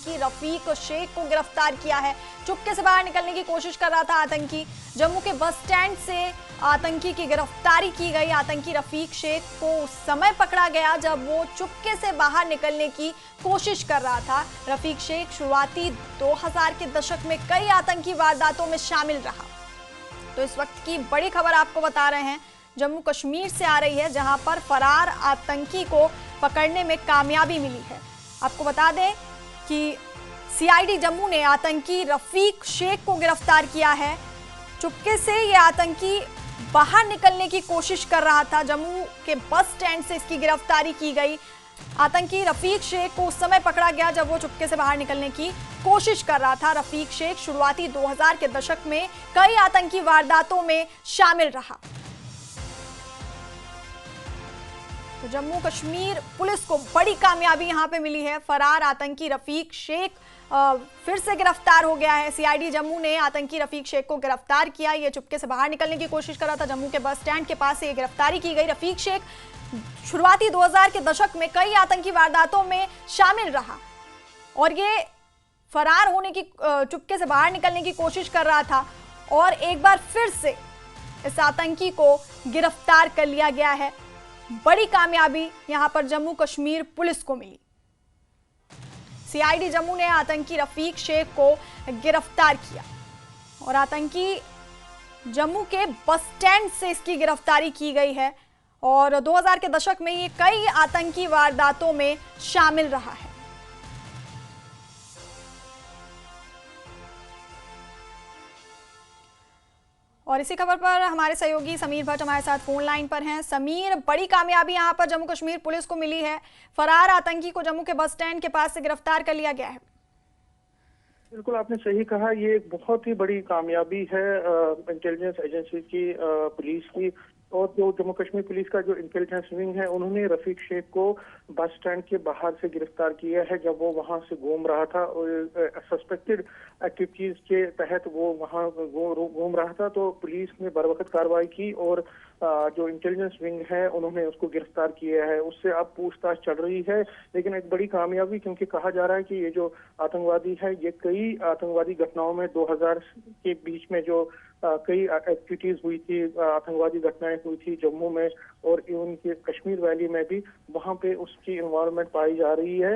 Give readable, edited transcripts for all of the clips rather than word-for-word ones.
आतंकी रफीक शेख को गिरफ्तार किया है। चुपके से बाहर निकलने की कोशिश कर रहा था आतंकी। जम्मू के बस स्टैंड से आतंकी की गिरफ्तारी की गई। आतंकी रफीक शेख को उस समय पकड़ा गया जब वो चुपके से बाहर निकलने की कोशिश कर रहा था। रफीक शेख शुरुआती 2000 के दशक में कई आतंकी वारदातों में शामिल रहा। तो इस वक्त की बड़ी खबर आपको बता रहे हैं, जम्मू कश्मीर से आ रही है, जहां पर फरार आतंकी को पकड़ने में कामयाबी मिली है। आपको बता दें कि सीआईडी जम्मू ने आतंकी रफीक शेख को गिरफ्तार किया है। चुपके से ये आतंकी बाहर निकलने की कोशिश कर रहा था। जम्मू के बस स्टैंड से इसकी गिरफ्तारी की गई। आतंकी रफीक शेख को उस समय पकड़ा गया जब वो चुपके से बाहर निकलने की कोशिश कर रहा था। रफीक शेख शुरुआती 2000 के दशक में कई आतंकी वारदातों में शामिल रहा। तो जम्मू कश्मीर पुलिस को बड़ी कामयाबी यहां पे मिली है। फरार आतंकी रफीक शेख फिर से गिरफ्तार हो गया है। सीआईडी जम्मू ने आतंकी रफीक शेख को गिरफ्तार किया। ये चुपके से बाहर निकलने की कोशिश कर रहा था। जम्मू के बस स्टैंड के पास से ये गिरफ्तारी की गई। रफीक शेख शुरुआती 2000 के दशक में कई आतंकी वारदातों में शामिल रहा और ये फरार होने की चुपके से बाहर निकलने की कोशिश कर रहा था और एक बार फिर से इस आतंकी को गिरफ्तार कर लिया गया है। बड़ी कामयाबी यहां पर जम्मू कश्मीर पुलिस को मिली। सीआईडी जम्मू ने आतंकी रफीक शेख को गिरफ्तार किया और आतंकी जम्मू के बस स्टैंड से इसकी गिरफ्तारी की गई है और 2000 के दशक में ये कई आतंकी वारदातों में शामिल रहा है। और इसी खबर पर हमारे सहयोगी समीर भट्ट हमारे साथ फोन लाइन पर हैं। समीर, बड़ी कामयाबी यहां पर जम्मू कश्मीर पुलिस को मिली है। फरार आतंकी को जम्मू के बस स्टैंड के पास से गिरफ्तार कर लिया गया है। बिल्कुल आपने सही कहा, ये एक बहुत ही बड़ी कामयाबी है इंटेलिजेंस एजेंसी की, पुलिस की। और जो जम्मू कश्मीर पुलिस का जो इंटेलिजेंस विंग है, उन्होंने रफीक शेख को बस स्टैंड के बाहर से गिरफ्तार किया है जब वो वहां से घूम रहा था और सस्पेक्टेड एक्टिविटीज के तहत वो वहां घूम रहा था। तो पुलिस ने बरवकत कार्रवाई की और जो इंटेलिजेंस विंग है उन्होंने उसको गिरफ्तार किया है। उससे अब पूछताछ चल रही है, लेकिन एक बड़ी कामयाबी, क्योंकि कहा जा रहा है कि ये जो आतंकवादी है ये कई आतंकवादी घटनाओं में 2000 के बीच में जो कई एक्टिविटीज हुई थी, आतंकवादी घटनाएं हुई थी जम्मू में और इवन के कश्मीर वैली में भी, वहां पे उसकी इन्वॉल्वमेंट पाई जा रही है।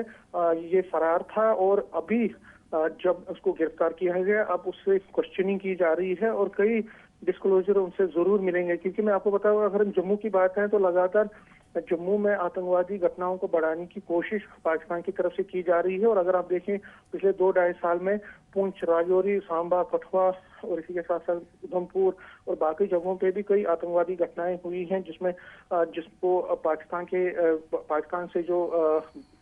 ये फरार था और अभी जब उसको गिरफ्तार किया गया अब उससे क्वेश्चनिंग की जा रही है और कई डिस्क्लोजर उनसे जरूर मिलेंगे। क्योंकि मैं आपको बताऊं, अगर हम जम्मू की बात करें तो लगातार जम्मू में आतंकवादी घटनाओं को बढ़ाने की कोशिश पाकिस्तान की तरफ से की जा रही है। और अगर आप देखें पिछले 2-2.5 साल में पुंछ, राजौरी, सांबा, कठुआ और इसी के साथ साथ उधमपुर और बाकी जगहों पे भी कई आतंकवादी घटनाएं हुई हैं जिसको पाकिस्तान से जो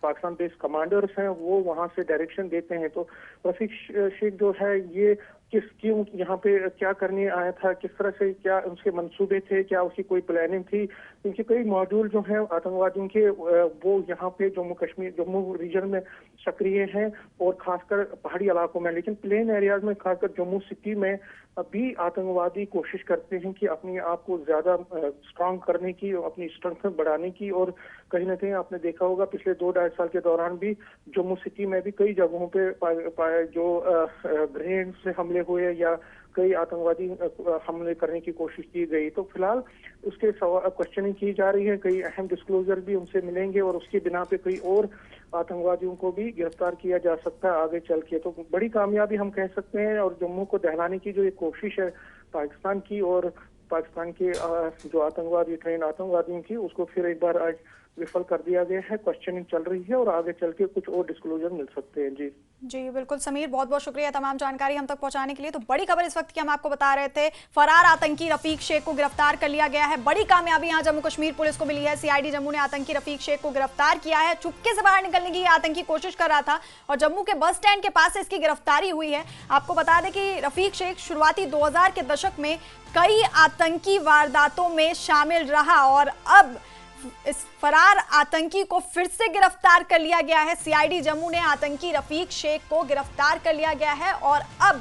पाकिस्तान बेस्ड कमांडर्स हैं वो वहां से डायरेक्शन देते हैं। तो रफीक शेख जो है ये क्यों यहाँ पे क्या करने आया था, किस तरह से, क्या उसके मंसूबे थे, क्या उसकी कोई प्लानिंग थी, क्योंकि कई मॉड्यूल जो हैं आतंकवादियों के वो यहाँ पे जम्मू रीजन में सक्रिय हैं और खासकर पहाड़ी इलाकों में। लेकिन प्लेन एरियाज में, खासकर जम्मू सिटी में अभी आतंकवादी कोशिश करते हैं कि अपने आप को ज्यादा स्ट्रांग करने की, अपनी स्ट्रेंथ बढ़ाने की। और कहीं ना कहीं आपने देखा होगा पिछले 2-2.5 साल के दौरान भी जम्मू सिटी में भी कई जगहों पे जो ग्रेनेड से हमले हुए या कई आतंकवादी हमले करने की कोशिश की गई। तो फिलहाल उसके क्वेश्चनिंग की जा रही है, कई अहम डिस्क्लोजर भी उनसे मिलेंगे और उसकी बिना पे कई और आतंकवादियों को भी गिरफ्तार किया जा सकता है आगे चल के। तो बड़ी कामयाबी हम कह सकते हैं। और जम्मू को दहलाने की जो एक कोशिश है पाकिस्तान की और पाकिस्तान के जो आतंकवादी, ट्रेन आतंकवादियों की, उसको फिर एक बार आज विफल कर दिया गया है। क्वेश्चनिंग चल रही है और आगे चल के कुछ और डिस्क्लोजर मिल सकते हैं। जी बिल्कुल समीर, बहुत बहुत शुक्रिया तमाम जानकारी हम तक पहुंचाने के लिए। तो बड़ी खबर इस वक्त की हम आपको बता रहे थे, फरार आतंकी रफीक शेख को गिरफ्तार कर लिया गया है। बड़ी कामयाबी यहां जम्मू कश्मीर पुलिस को मिली है। सीआईडी जम्मू ने आतंकी रफीक शेख को गिरफ्तार किया है। चुपके से बाहर निकलने की आतंकी कोशिश कर रहा था और जम्मू के बस स्टैंड के पास से इसकी गिरफ्तारी हुई है। आपको बता दें कि रफीक शेख शुरुआती 2000 के दशक में कई आतंकी वारदातों में शामिल रहा और अब इस फरार आतंकी को फिर से गिरफ्तार कर लिया गया है। सीआईडी जम्मू ने आतंकी रफीक शेख को गिरफ्तार कर लिया गया है और अब